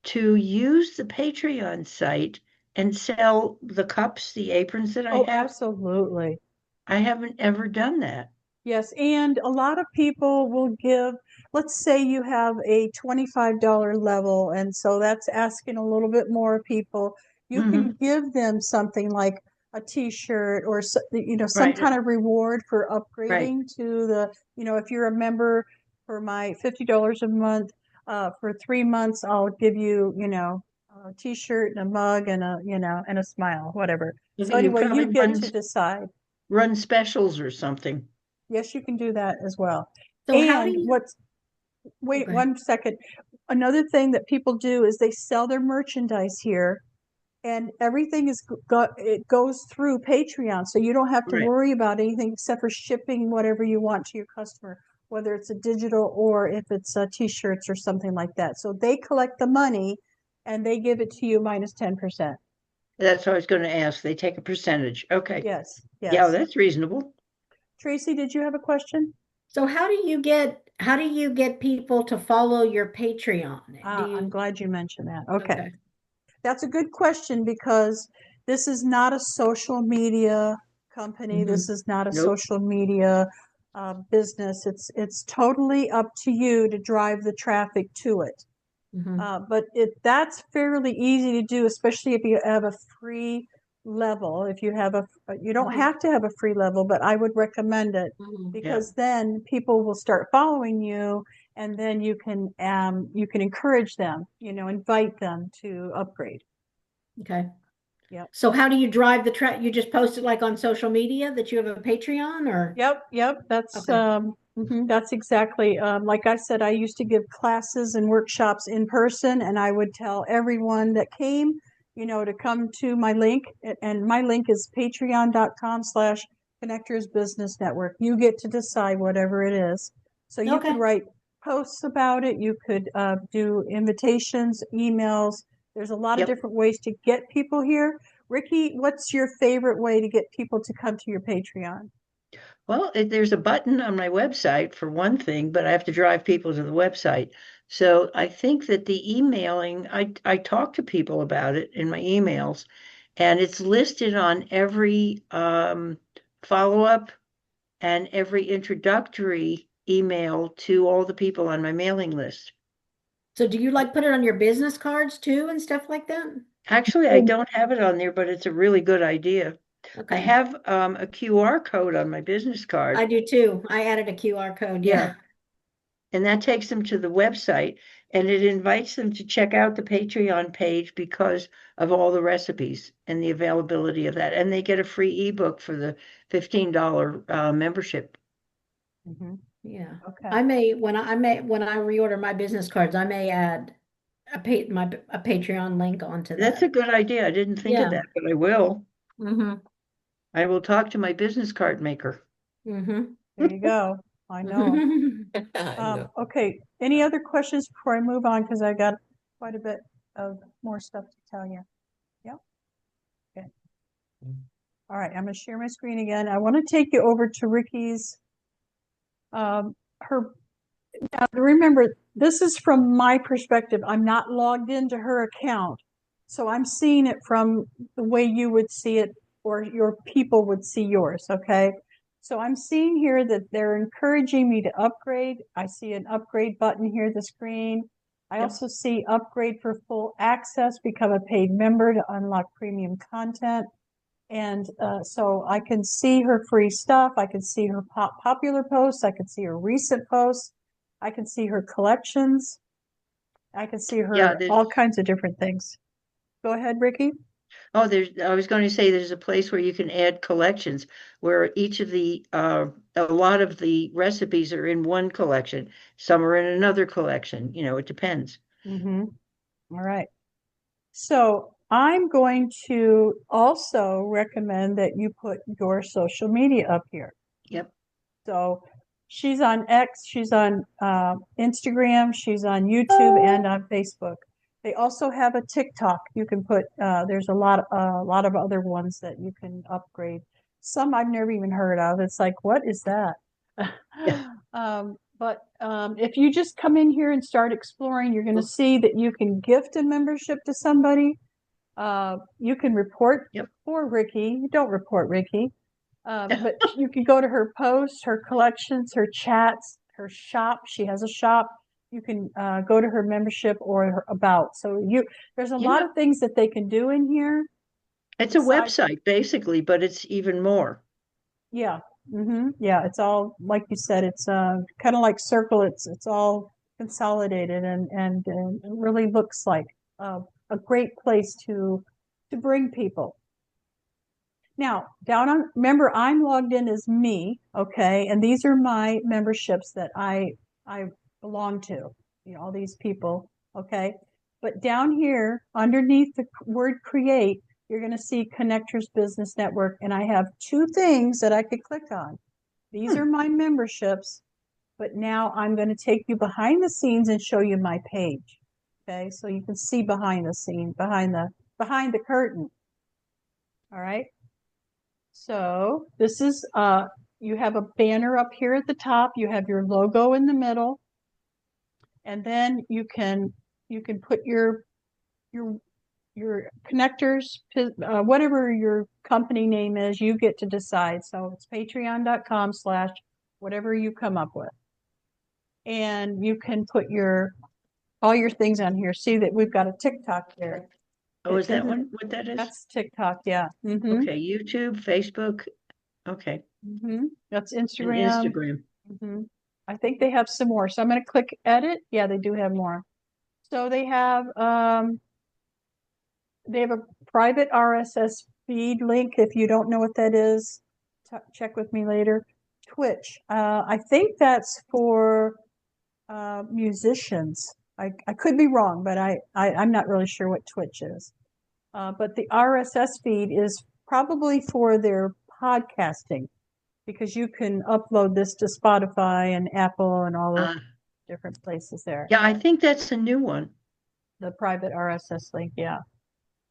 to use the Patreon site and sell the cups, the aprons that I Oh, have? absolutely. I haven't ever done that. Yes, and a lot of people will give, let's say you have a $25 level, and so that's asking a little bit more people. You can give them something like a t-shirt or some Right. kind of reward for Right. upgrading to the, if you're a member for my $50 a month, for 3 months, I'll give you, a t-shirt and a mug and and a smile, whatever. So You anyway, probably you get to decide. run specials or something. Yes, you can do that as well. So how do And you? wait Okay. 1 second. Another thing that people do is they sell their merchandise here, and everything it goes through Patreon. So you don't have to Right. worry about anything except for shipping whatever you want to your customer, whether it's a digital or if it's t-shirts or something like that. So they collect the money and they give it to you minus 10%. That's what I was going to ask. They take a percentage. Okay. Yes, Yeah, yes. that's reasonable. Tracy, did you have a question? So how do you get people to follow your Patreon? Do I'm you? glad you mentioned that. Okay. Okay. That's a good question because this is not a social media company. This is not a Nope. social media business. It's totally up to you to drive the traffic to it. But that's fairly easy to do, especially if you have a free level. If you have you don't have to have a free level, but I would recommend it because then people will start following you, and then you can encourage them, invite them to upgrade. Okay. Yep. So how do you drive the track? You just post it like on social media that you have a Patreon or? Yep. That's Okay. that's exactly like I said. I used to give classes and workshops in person, and I would tell everyone that came, to come to my link, and my link is patreon.com/Connectors Business Network. You get to decide whatever it is. So you could Okay. write posts about it. You could do invitations, emails. There's a lot of different ways to get people here. Ricki, what's your favorite way to get people to come to your Patreon? Well, there's a button on my website for one thing, but I have to drive people to the website. So I think that the emailing, I talk to people about it in my emails, and it's listed on every follow-up and every introductory email to all the people on my mailing list. So do you like put it on your business cards too and stuff like that? Actually, I don't have it on there, but it's a really good idea. I Okay. have a QR code on my business card. I do too. I added a QR code. Yeah. And that takes them to the website, and it invites them to check out the Patreon page because of all the recipes and the availability of that. And they get a free ebook for the $15 membership. Yeah. Okay. When I reorder my business cards, I may add a Patreon link onto That's a that. good idea. I didn't think of that, but I will. Mm-hmm. I will talk to my business card maker. Mm-hmm. There you go. I know. I know. Okay. Any other questions before I move on? Because I got quite a bit of more stuff to tell you. Yeah. Okay. All right. I'm going to share my screen again. I want to take you over to Ricki's Her now, remember, this is from my perspective. I'm not logged into her account. So I'm seeing it from the way you would see it or your people would see yours, okay? So I'm seeing here that they're encouraging me to upgrade. I see an upgrade button here, the screen. I also see upgrade for full access, become a paid member to unlock premium content. And so I can see her free stuff. I can see her popular posts. I can see her recent posts. I can see her collections. I can see her all kinds of different things. Go ahead, Ricki. Oh, I was going to say there's a place where you can add collections where each of a lot of the recipes are in one collection. Some are in another collection. It depends. Mm-hmm. All right. So I'm going to also recommend that you put your social media up here. Yep. So she's on X, she's on Instagram, she's on YouTube and on Facebook. They also have a TikTok. You can put. There's a lot of other ones that you can upgrade. Some I've never even heard of. It's like, what is that? But if you just come in here and start exploring, you're going to see that you can gift a membership to somebody. You can report for Ricki. You don't report Ricki. But you can go to her posts, her collections, her chats, her shop. She has a shop. You can go to her membership or her about. So there's a lot of things that they can do in here. It's a website basically, but it's even more. Yeah. Mm-hmm. Yeah. It's all, like you said, it's kind of like Circle. It's all consolidated and it really looks like a great place to bring people. Now, remember, I'm logged in as me, okay? And these are my memberships that I belong to, all these people, okay? But down here, underneath the word create, you're going to see Connectors Business Network, and I have two things that I could click on. These are my memberships, but now I'm going to take you behind the scenes and show you my page, okay? So you can see behind the scene, behind the curtain, all right? So this is, you have a banner up here at the top. You have your logo in the middle. And then you can put your connectors, whatever your company name is, you get to decide. So it's patreon.com/whatever you come up with. And you can put all your things on here. See that we've got a TikTok there. Oh, is that what that is? That's TikTok, yeah. Mm-hmm. Okay, YouTube, Facebook. Okay. Mm-hmm. That's Instagram. And Instagram. Mm-hmm. I think they have some more. So I'm going to click edit. Yeah, they do have more. So they have a private RSS feed link. If you don't know what that is, check with me later. Twitch. I think that's for musicians. I could be wrong, but I'm not really sure what Twitch is. But the RSS feed is probably for their podcasting, because you can upload this to Spotify and Apple and all the different places there. Yeah, I think that's a new one. The private RSS link, yeah.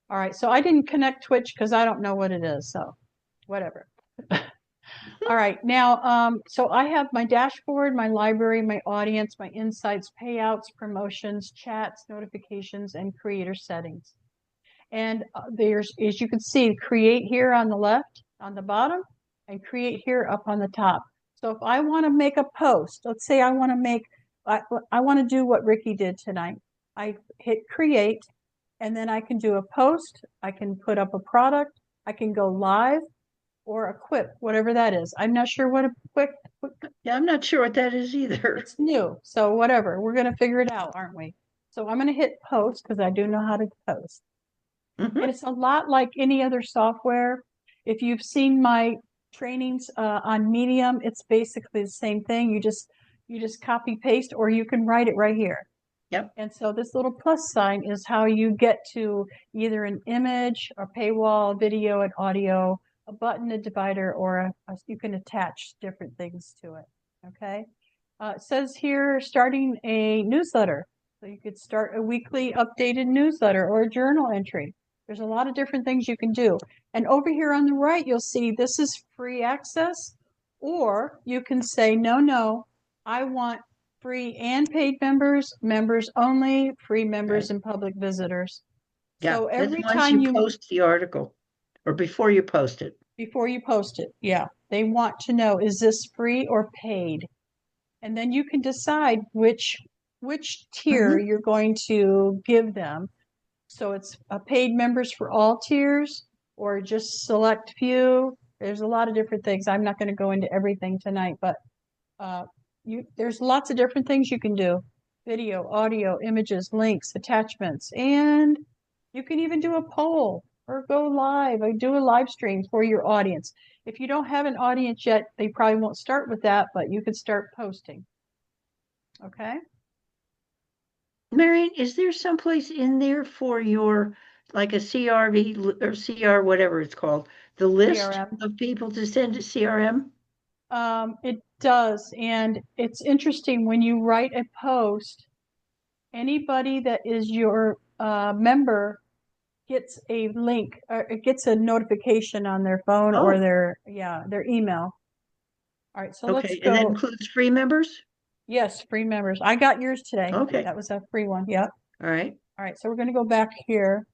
All right, so I didn't connect Twitch because I don't know what it is, so whatever. All right, now, so I have my dashboard, my library, my audience, my insights, payouts, promotions, chats, notifications, and creator settings. And there's, as you can see, create here on the left, on the bottom, and create here up on the top. So if I want to make a post, let's say I want to do what Ricki did tonight. I hit create, and then I can do a post. I can put up a product. I can go live or a quip, whatever that is. I'm not sure what a quip. Yeah, I'm not sure what that is either. It's new, so whatever. We're going to figure it out, aren't we? So I'm going to hit post because I do know how to post. Mm-hmm. And it's a lot like any other software. If you've seen my trainings on Medium, it's basically the same thing. You just copy paste, or you can write it right here. Yep. And so this little plus sign is how you get to either an image, a paywall, video, and audio, a button, a divider, or you can attach different things to it. Okay. It says here starting a newsletter. So you could start a weekly updated newsletter or a journal entry. There's a lot of different things you can do. And over here on the right, you'll see this is free access, or you can say, no, I want free and paid members, members only, free members, Right. and public visitors. Yeah, So that's every once time you post the article or before you post it. before you post it, yeah, they want to know, is this free or paid? And then you can decide which tier Mhm. you're going to give them. So it's paid members for all tiers or just select few. There's a lot of different things. I'm not going to go into everything tonight, but there's lots of different things you can do. Video, audio, images, links, attachments, and you can even do a poll or go live or do a live stream for your audience. If you don't have an audience yet, they probably won't start with that, but you can start posting. Okay? Marian, is there someplace in there for your, like a CRV or CR, whatever it's called, the list CRM. of people to send to CRM? It does. And it's interesting when you write a post, anybody that is your member gets a link or it gets a notification on their phone or Oh, their email. All right, so let's okay. And that go. includes free members? Yes, free members. I got yours today. Okay. That was a free one. Yep. All right. All right, so we're going to go back here.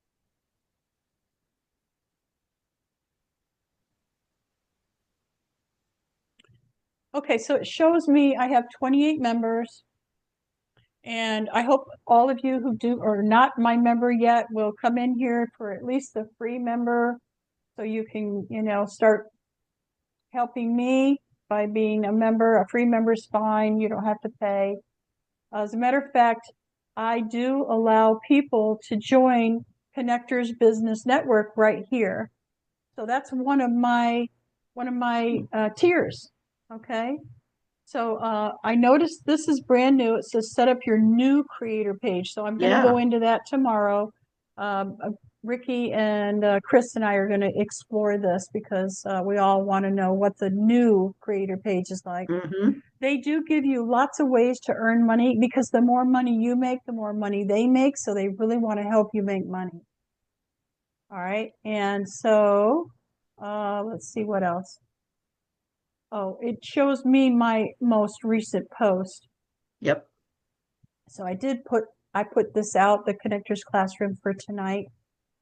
Okay, so it shows me I have 28 members. And I hope all of you who do are not my member yet will come in here for at least the free member so you can, start helping me by being a member. A free member is fine. You don't have to pay. As a matter of fact, I do allow people to join Connectors Business Network right here. So that's one of my tiers. Okay. So I noticed this is brand new. It says set up your new creator page. So I'm going to go into that tomorrow. Ricki and Chris and I are going to explore this because we all want to know what the new creator page is like. Mm-hmm. They do give you lots of ways to earn money because the more money you make, the more money they make. So they really want to help you make money. All right. And so let's see what else. Oh, it shows me my most recent post. Yep. So I put this out, the Connectors Classroom for tonight.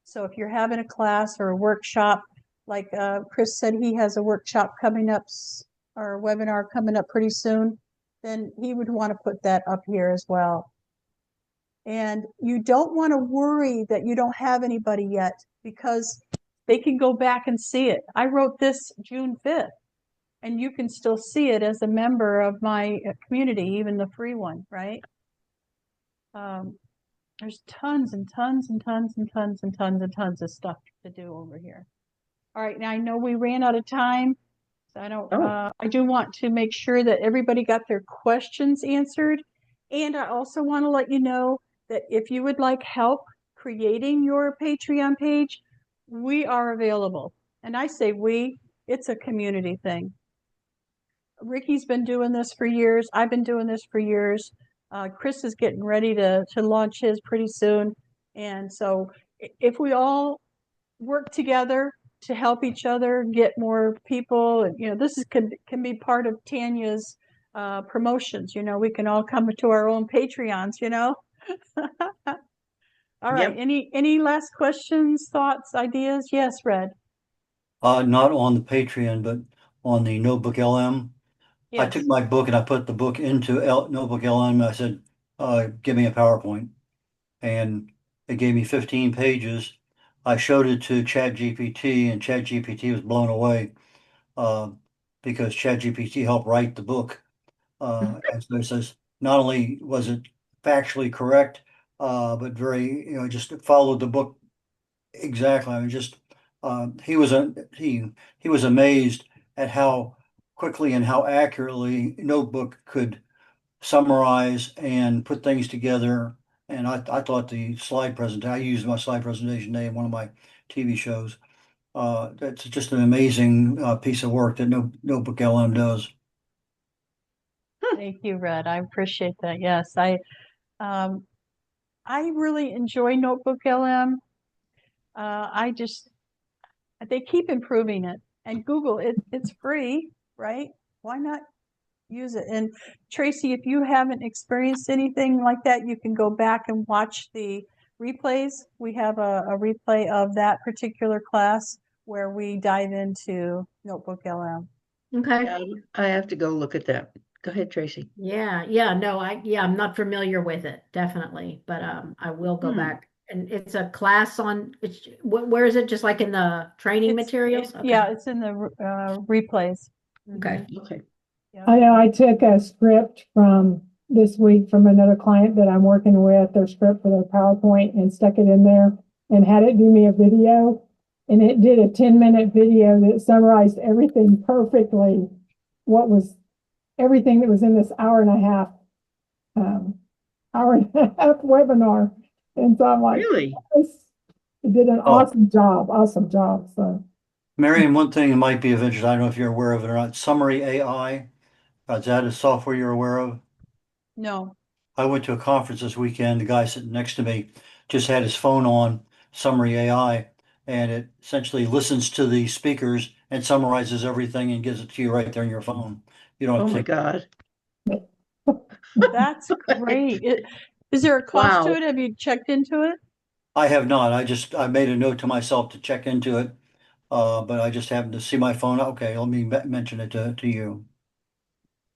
So if you're having a class or a workshop, like Chris said, he has a workshop coming up or a webinar coming up pretty soon, then he would want to put that up here as well. And you don't want to worry that you don't have anybody yet because they can go back and see it. I wrote this June 5th. And you can still see it as a member of my community, even the free one, right? There's tons and tons and tons and tons and tons and tons of stuff to do over here. All right, now I know we ran out of time, so I do want to make sure that everybody got their questions answered. And I also want to let you know that if you would like help creating your Patreon page, we are available. And I say we, it's a community thing. Ricki's been doing this for years. I've been doing this for years. Chris is getting ready to launch his pretty soon. And so if we all work together to help each other get more people, and this can be part of Tanya's promotions. We can all come to our own Patreons, All right. Any last questions, thoughts, ideas? Yes, Red. Not on the Patreon, but on the Notebook LM. I took my book and I put the book into Notebook LM. I said, give me a PowerPoint. And it gave me 15 pages. I showed it to ChatGPT and ChatGPT was blown away because ChatGPT helped write the book. And so it says, not only was it factually correct, but very, just followed the book exactly. I mean, just he was amazed at how quickly and how accurately Notebook could summarize and put things together. And I thought the slide presentation, I used my slide presentation today in one of my TV shows. That's just an amazing piece of work that Notebook LM does. Thank you, Red. I appreciate that. Yes, I really enjoy Notebook LM. They keep improving it. And Google, it's free, right? Why not use it. And Tracy, if you haven't experienced anything like that, you can go back and watch the replays. We have a replay of that particular class where we dive into Notebook LM. Okay. Yeah, I have to go look at that. Go ahead, Tracy. Yeah, no, I'm not familiar with it, definitely, but I will go back. And it's a class on, where is it? Just like in the training materials? Okay. Yeah, it's in the replays. Okay. Okay. Yeah. I know I took a script from this week from another client that I'm working with, their script for their PowerPoint, and stuck it in there and had it do me a video. And it did a 10-minute video that summarized everything perfectly. Everything that was in this hour and a half webinar. And so I'm like, Really? it did an awesome job. So Marian, one thing that might be of interest, I don't know if you're aware of it or not, Summary AI. Is that a software you're aware of? No. I went to a conference this weekend. The guy sitting next to me just had his phone on Summary AI, and it essentially listens to the speakers and summarizes everything and gives it to you right there on your phone. You don't Oh have my to. God. That's great. Is there a cost to Wow. it? Have you checked into it? I have not. I made a note to myself to check into it, but I just happened to see my phone. Okay, let me mention it to you.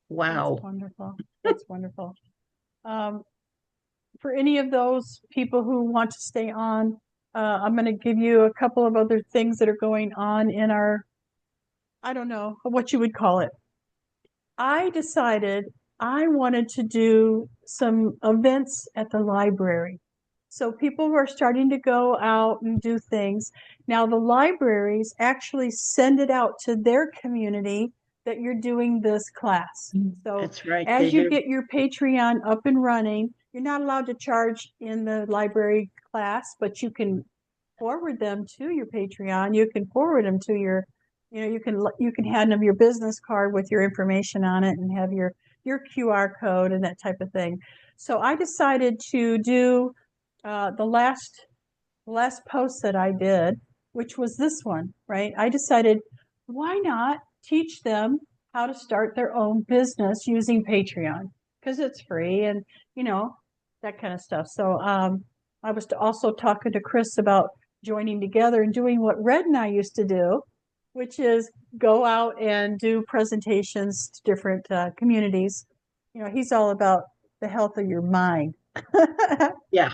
Wow. That's wonderful. That's wonderful. For any of those people who want to stay on, I'm going to give you a couple of other things that are going on in our, I don't know what you would call it. I decided I wanted to do some events at the library. So people were starting to go out and do things. Now the libraries actually send it out to their community that you're doing this class. So That's right. as They you do. get your Patreon up and running, you're not allowed to charge in the library class, but you can forward them to your Patreon. You can forward them to your, you can hand them your business card with your information on it and have your QR code and that type of thing. So I decided to do the last post that I did, which was this one, right? I decided, why not teach them how to start their own business using Patreon? Because it's free and, that kind of stuff. So I was also talking to Chris about joining together and doing what Red and I used to do, which is go out and do presentations to different communities. He's all about the health of your mind. Yeah.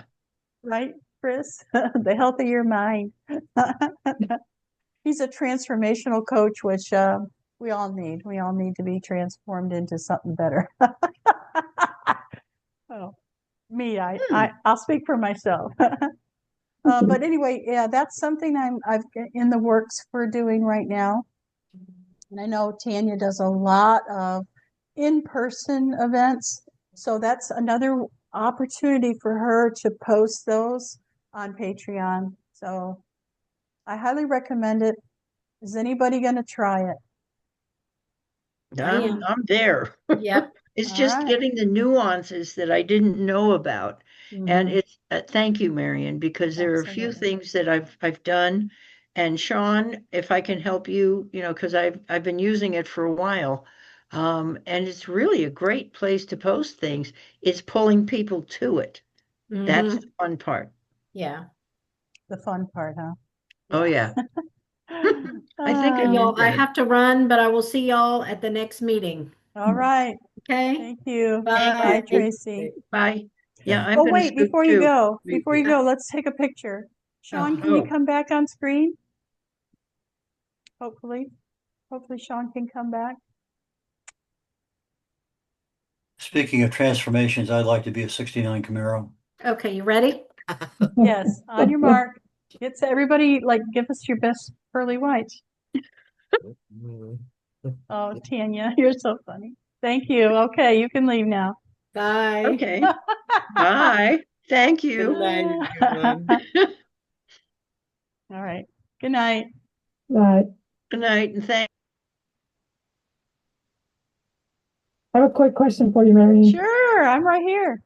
Right, Chris? The health of your mind. He's a transformational coach, which we all need. We all need to be transformed into something better. Oh, me, I'll speak for myself. But anyway, yeah, that's something I've in the works for doing right now. And I know Tanya does a lot of in-person events, so that's another opportunity for her to post those on Patreon. So I highly recommend it. Is anybody going to try it? I'm there. Yep. It's All just right. getting the nuances that I didn't know about. And Mhm. it's thank you, Marian, because there are a few Absolutely. things that I've done. And Sean, if I can help you, because I've been using it for a while. And it's really a great place to post things. It's pulling people to it. That's Mhm. the fun part. Yeah. The fun part, huh? Oh yeah. I think I Okay, y'all, I mentioned it. have to run, but I will see y'all at the next meeting. All right. Okay? Thank you. Thank Bye, Bye. you. Tracy. Bye. Yeah, Okay. I'm Oh, gonna wait, scoot too. before you go, let's take a picture. Sean, can you Oh, come back on screen? Hopefully Sean can come back. Speaking of transformations, I'd like to be a 69 Camaro. Okay, you ready? Yes, on your mark. Everybody, give us your best pearly whites. Oh, Tanya, you're so funny. Thank you. Okay, you can leave now. Bye. okay. Bye. Thank Good you. night, everyone. All right. Good night. right. Good night and thank. I have a quick question for you, Marian. Sure, I'm right here.